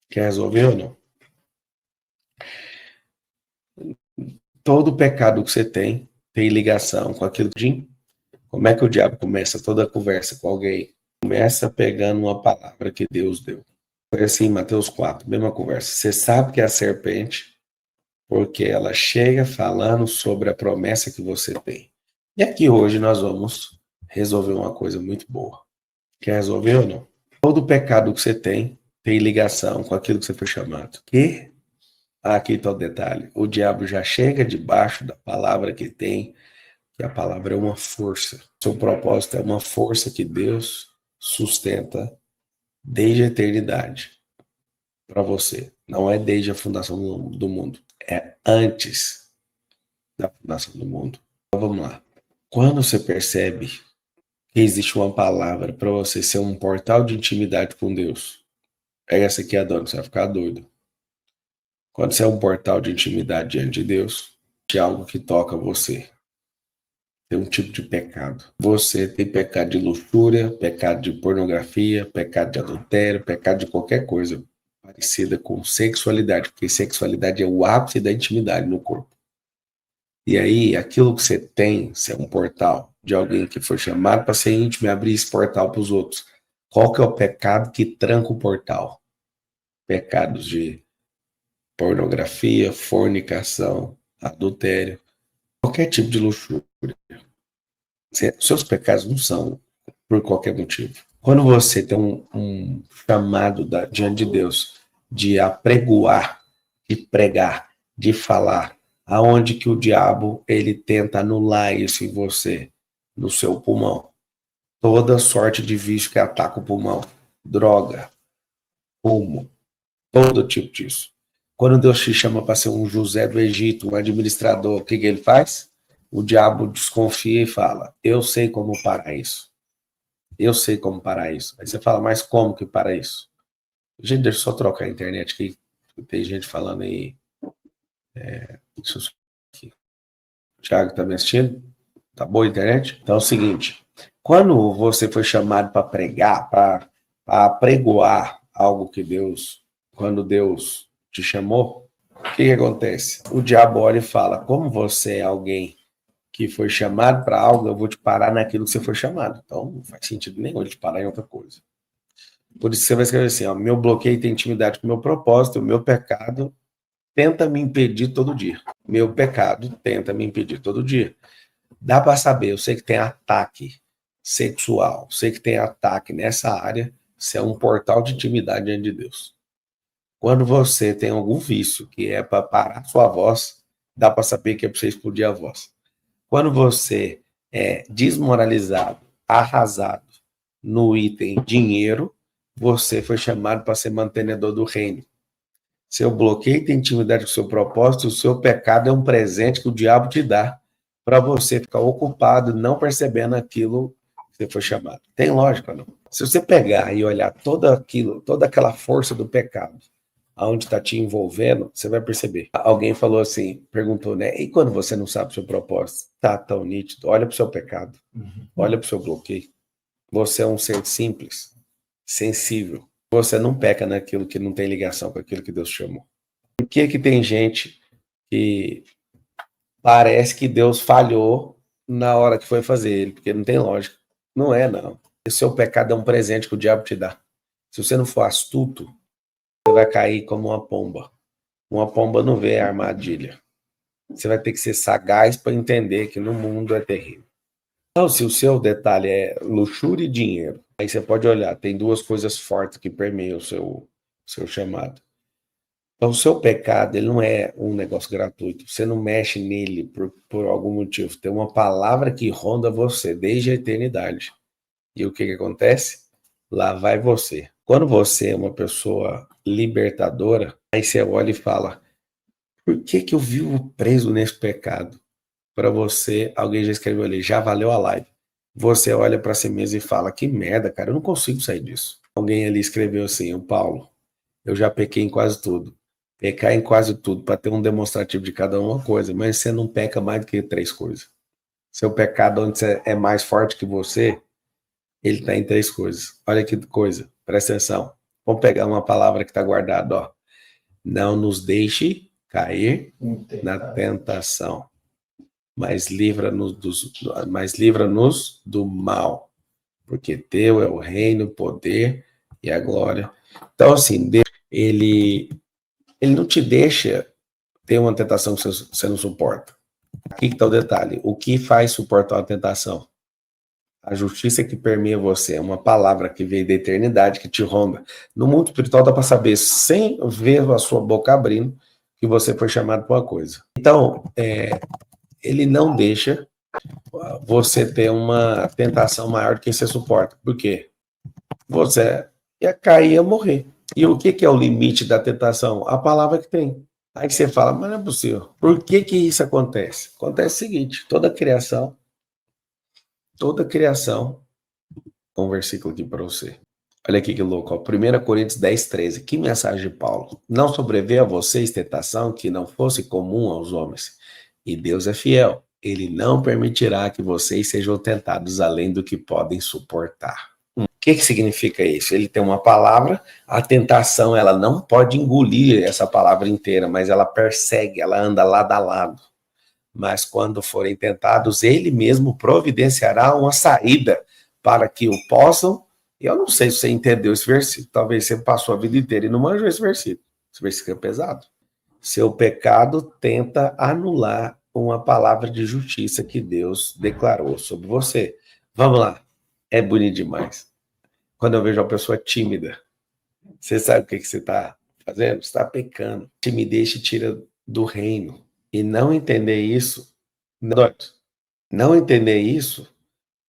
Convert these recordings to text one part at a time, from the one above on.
Quer resolver ou não? Todo pecado que você tem ligação com aquilo que... Como é que o diabo começa toda a conversa com alguém? Começa pegando uma palavra que Deus deu. Foi assim em Mateus 4, mesma conversa. Você sabe que é a serpente, porque ela chega falando sobre a promessa que você tem. E aqui hoje nós vamos resolver uma coisa muito boa. Quer resolver ou não? Todo pecado que você tem ligação com aquilo que você foi chamado. E aqui está o detalhe. O diabo já chega debaixo da palavra que tem, que a palavra é uma força. Seu propósito é uma força que Deus sustenta desde a eternidade para você. Não é desde a fundação do mundo. É antes da fundação do mundo. Então vamos lá. Quando você percebe que existe uma palavra para você ser um portal de intimidade com Deus, é essa aqui a dona, você vai ficar doido. Quando você é um portal de intimidade diante de Deus, de algo que toca você, tem um tipo de pecado. Você tem pecado de luxúria, pecado de pornografia, pecado de adultério, pecado de qualquer coisa parecida com sexualidade, porque sexualidade é o ápice da intimidade no corpo. E aí, aquilo que você tem, se é um portal de alguém que foi chamado para ser íntimo e abrir esse portal para os outros. Qual que é o pecado que tranca o portal? Pecados de pornografia, fornicação, adultério, qualquer tipo de luxúria. Seus pecados não são por qualquer motivo. Quando você tem um chamado diante de Deus de apregoar, de pregar, de falar, aonde que o diabo ele tenta anular isso em você, no seu pulmão. Toda sorte de vício que ataca o pulmão, droga, fumo, todo tipo disso. Quando Deus te chama para ser um José do Egito, um administrador, o que ele faz? O diabo desconfia e fala: eu sei como parar isso. Eu sei como parar isso. Aí você fala: mas como que para isso? Gente, deixa eu só trocar a internet aqui. Tem gente falando aí. Deixa eu... aqui. O Thiago tá me assistindo? Tá boa a internet? Então é o seguinte: quando você foi chamado para pregar, para apregoar algo que Deus, quando Deus te chamou, o que acontece? O diabo olha e fala: como você é alguém que foi chamado para algo, eu vou te parar naquilo que você foi chamado. Então não faz sentido nenhum ele te parar em outra coisa. Por isso que você vai escrever assim: ó, meu bloqueio tem intimidade com o meu propósito, o meu pecado tenta me impedir todo dia. Meu pecado tenta me impedir todo dia. Dá para saber, eu sei que tem ataque sexual, sei que tem ataque nessa área, você é um portal de intimidade diante de Deus. Quando você tem algum vício que é para parar sua voz, dá para saber que é para você explodir a voz. Quando você é desmoralizado, arrasado no item dinheiro, você foi chamado para ser mantenedor do reino. Seu bloqueio tem intimidade com o seu propósito, o seu pecado é um presente que o diabo te dá para você ficar ocupado, não percebendo aquilo que você foi chamado. Tem lógica, não? Se você pegar e olhar toda aquela força do pecado, aonde está te envolvendo, você vai perceber. Alguém falou assim, perguntou, né? E quando você não sabe o seu propósito? Tá tão nítido. Olha para o seu pecado. Olha para o seu bloqueio. Você é um ser simples, sensível. Você não peca naquilo que não tem ligação com aquilo que Deus chamou. Por que tem gente que parece que Deus falhou na hora que foi fazer ele? Porque não tem lógica. Não é, não. O seu pecado é um presente que o diabo te dá. Se você não for astuto, você vai cair como uma pomba. Uma pomba não vê a armadilha. Você vai ter que ser sagaz para entender que no mundo é terrível. Então, se o seu detalhe é luxúria e dinheiro, aí você pode olhar, tem duas coisas fortes que permeiam o seu chamado. Então, o seu pecado, ele não é um negócio gratuito. Você não mexe nele por algum motivo. Tem uma palavra que ronda você desde a eternidade. E o que acontece? Lá vai você. Quando você é uma pessoa libertadora, aí você olha e fala: por que eu vivo preso nesse pecado? Para você, alguém já escreveu ali, já valeu a live. Você olha para si mesmo e fala: que merda, cara, eu não consigo sair disso. Alguém ali escreveu assim: o Paulo, eu já pequei em quase tudo. Pecar em quase tudo, para ter um demonstrativo de cada uma coisa, mas você não peca mais do que três coisas. Seu pecado, onde você é mais forte que você, ele está em três coisas. Olha que coisa, presta atenção. Vamos pegar uma palavra que está guardada, ó. Não nos deixe cair na tentação, mas livra-nos do mal, porque teu é o reino, o poder e a glória. Então, assim, Deus, ele não te deixa ter uma tentação que você não suporta. Aqui está o detalhe. O que faz suportar a tentação? A justiça que permeia você é uma palavra que veio da eternidade, que te ronda. No mundo espiritual dá para saber, sem ver a sua boca abrindo, que você foi chamado para uma coisa. Então, ele não deixa você ter uma tentação maior do que você suporta. Por quê? Você ia cair, ia morrer. E o que é o limite da tentação? A palavra que tem. Aí você fala, mas não é possível. Por que isso acontece? Acontece o seguinte, toda criação, um versículo aqui para você. Olha aqui que louco, ó. 1 Coríntios 10, 13. Que mensagem de Paulo. Não sobreveio a vocês tentação que não fosse comum aos homens. E Deus é fiel. Ele não permitirá que vocês sejam tentados além do que podem suportar. O que significa isso? Ele tem uma palavra, a tentação ela não pode engolir essa palavra inteira, mas ela persegue, ela anda lado a lado. Mas quando forem tentados, ele mesmo providenciará uma saída para que o possam. Eu não sei se você entendeu esse versículo, talvez você passou a vida inteira e não manjou esse versículo. Esse versículo é pesado. Seu pecado tenta anular uma palavra de justiça que Deus declarou sobre você. Vamos lá, é bonito demais. Quando eu vejo uma pessoa tímida, você sabe o que você está fazendo? Você está pecando. Timidez te tira do reino. E não entender isso, não entender isso,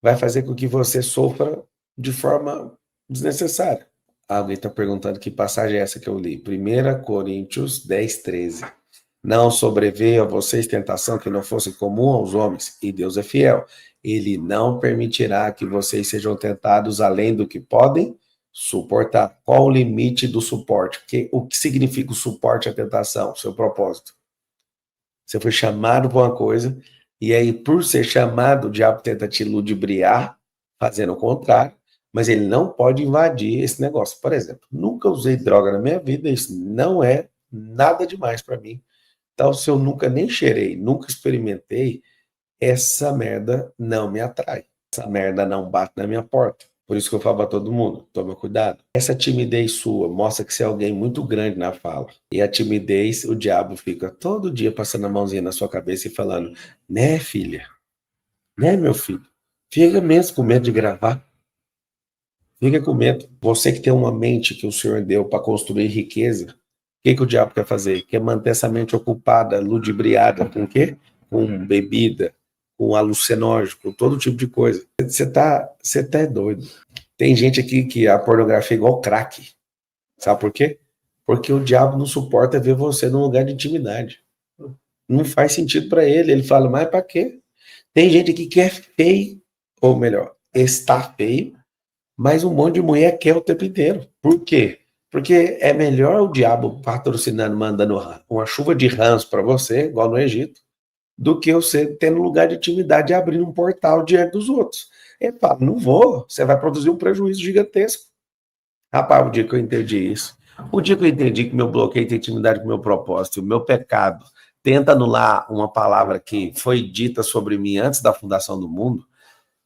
vai fazer com que você sofra de forma desnecessária. Alguém está perguntando que passagem é essa que eu li. 1 Coríntios 10, 13. Não sobreveio a vocês tentação que não fosse comum aos homens, e Deus é fiel. Ele não permitirá que vocês sejam tentados além do que podem suportar. Qual o limite do suporte? O que significa o suporte à tentação? Seu propósito. Você foi chamado para uma coisa, e aí, por ser chamado, o diabo tenta te ludibriar, fazendo o contrário, mas ele não pode invadir esse negócio. Por exemplo, nunca usei droga na minha vida, isso não é nada demais para mim. Então, se eu nunca nem cheirei, nunca experimentei, essa merda não me atrai. Essa merda não bate na minha porta. Por isso que eu falo para todo mundo, toma cuidado. Essa timidez sua mostra que você é alguém muito grande na fala. E a timidez, o diabo fica todo dia passando a mãozinha na sua cabeça e falando, né, filha? Né, meu filho? Fica mesmo com medo de gravar. Fica com medo. Você que tem uma mente que o Senhor deu para construir riqueza, o que o diabo quer fazer? Quer manter essa mente ocupada, ludibriada com o quê? Com bebida, com alucinógeno, com todo tipo de coisa. Você tá doido. Tem gente aqui que a pornografia é igual crack. Sabe por quê? Porque o diabo não suporta ver você num lugar de intimidade. Não faz sentido para ele. Ele fala, mas para quê? Tem gente aqui que é feio, ou melhor, está feio, mas um monte de mulher quer o tempo inteiro. Por quê? Porque é melhor o diabo patrocinando, mandando uma chuva de rãs para você, igual no Egito, do que você tendo lugar de intimidade e abrindo um portal diante dos outros. Ele fala, não vou, você vai produzir um prejuízo gigantesco. Rapaz, o dia que eu entendi isso, o dia que eu entendi que meu bloqueio tem intimidade com o meu propósito, o meu pecado tenta anular uma palavra que foi dita sobre mim antes da fundação do mundo,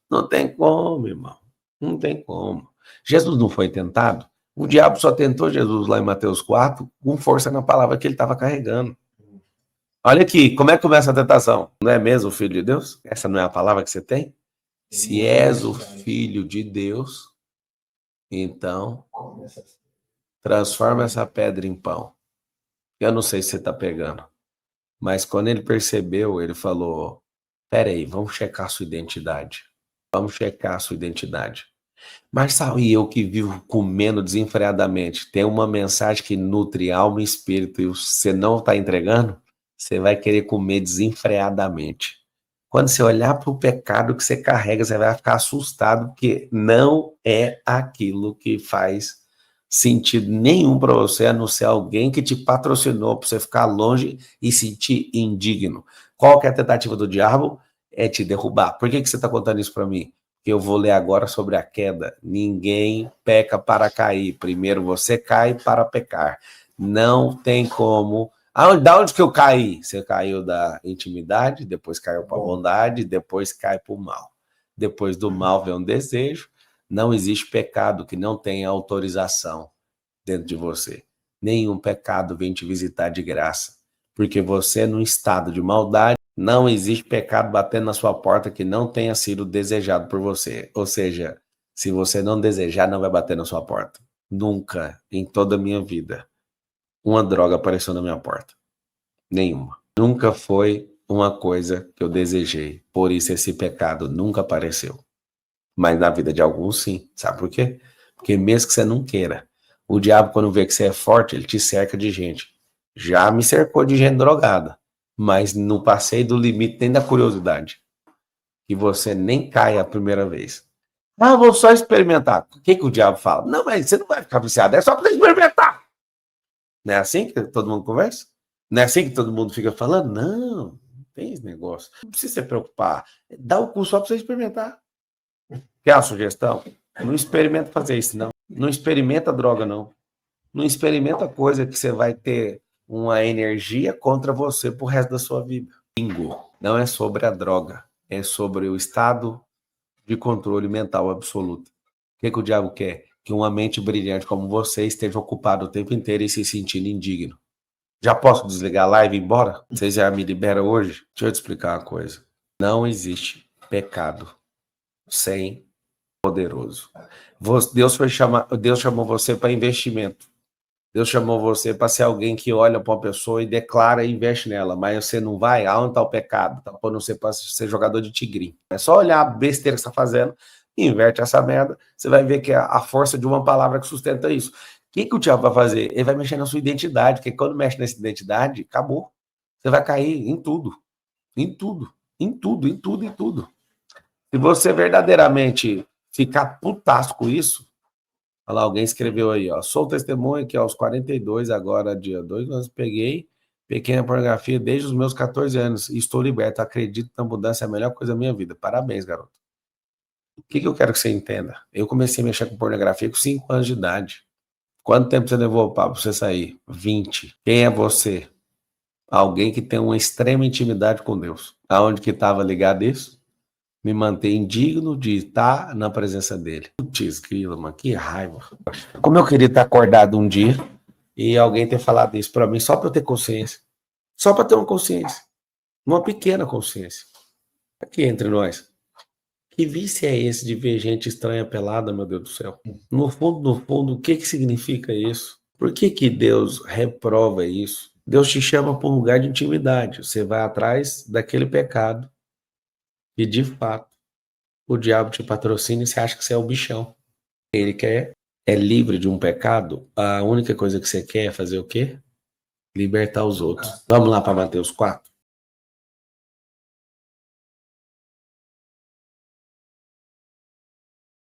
não tem como, irmão. Não tem como. Jesus não foi tentado? O diabo só tentou Jesus lá em Mateus 4 com força na palavra que ele estava carregando. Olha aqui, como é que começa a tentação? Não é mesmo o Filho de Deus? Essa não é a palavra que você tem? Se és o Filho de Deus, então transforma essa pedra em pão. Eu não sei se você está pegando, mas quando ele percebeu, ele falou, peraí, vamos checar a sua identidade. Vamos checar a sua identidade. Marçal, e eu que vivo comendo desenfreadamente, tem uma mensagem que nutre alma e espírito e você não está entregando, você vai querer comer desenfreadamente. Quando você olhar para o pecado que você carrega, você vai ficar assustado, porque não é aquilo que faz sentido nenhum para você, a não ser alguém que te patrocinou para você ficar longe e sentir indigno. Qual que é a tentativa do diabo? É te derrubar. Por que você está contando isso para mim? que eu vou ler agora sobre a queda. Ninguém peca para cair. Primeiro você cai para pecar. Não tem como. Da onde que eu caí? Você caiu da intimidade, depois caiu para a bondade, depois cai para o mal. Depois do mal vem um desejo. Não existe pecado que não tenha autorização dentro de você. Nenhum pecado vem te visitar de graça. Porque você, num estado de maldade, não existe pecado batendo na sua porta que não tenha sido desejado por você. Ou seja, se você não desejar, não vai bater na sua porta. Nunca, em toda a minha vida, uma droga apareceu na minha porta. Nenhuma. Nunca foi uma coisa que eu desejei. Por isso esse pecado nunca apareceu. Mas na vida de alguns, sim. Sabe por quê? Porque mesmo que você não queira, o diabo, quando vê que você é forte, ele te cerca de gente. Já me cercou de gente drogada, mas não passei do limite nem da curiosidade. Que você nem caia a primeira vez. Ah, vou só experimentar. O que o diabo fala? Não, mas você não vai ficar viciado, é só para experimentar. Não é assim que todo mundo conversa? Não é assim que todo mundo fica falando? Não tem esse negócio. Não precisa se preocupar. Dá o curso só para você experimentar. Quer a sugestão? Não experimenta fazer isso, não. Não experimenta droga, não. Não experimenta coisa que você vai ter uma energia contra você pro resto da sua vida. Bingo. Não é sobre a droga. É sobre o estado de controle mental absoluto. O que o diabo quer? Que uma mente brilhante como você esteja ocupada o tempo inteiro e se sentindo indigno. Já posso desligar a live e ir embora? Você já me libera hoje? Deixa eu te explicar uma coisa. Não existe pecado sem poderoso. Deus chamou você para investimento. Deus chamou você para ser alguém que olha para uma pessoa e declara e investe nela, mas você não vai, aonde está o pecado? Está pondo você para ser jogador de tigrinho. É só olhar a besteira que você está fazendo e inverte essa merda, você vai ver que é a força de uma palavra que sustenta isso. O que o diabo vai fazer? Ele vai mexer na sua identidade, porque quando mexe nessa identidade, acabou. Você vai cair em tudo, em tudo, em tudo, em tudo, em tudo. Se você verdadeiramente ficar putaço com isso, olha lá, alguém escreveu aí, ó, sou testemunha que aos 42, agora dia 2, nós peguei pequena pornografia desde os meus 14 anos e estou liberto, acredito na mudança, é a melhor coisa da minha vida. Parabéns, garoto. O que eu quero que você entenda? Eu comecei a mexer com pornografia com 5 anos de idade. Quanto tempo você levou para você sair? 20. Quem é você? Alguém que tem uma extrema intimidade com Deus. Aonde que estava ligado isso? Me manter indigno de estar na presença dele. Putz, grilo, mano, que raiva. Como eu queria estar acordado um dia e alguém ter falado isso para mim, só para eu ter consciência. Só para ter uma consciência. Uma pequena consciência. Aqui entre nós. Que vício é esse de ver gente estranha pelada, meu Deus do céu? No fundo, o que significa isso? Por que Deus reprova isso? Deus te chama para um lugar de intimidade. Você vai atrás daquele pecado e, de fato, o diabo te patrocina e você acha que você é o bichão. Ele quer, é livre de um pecado, a única coisa que você quer é fazer o quê? Libertar os outros. Vamos lá para Mateus 4.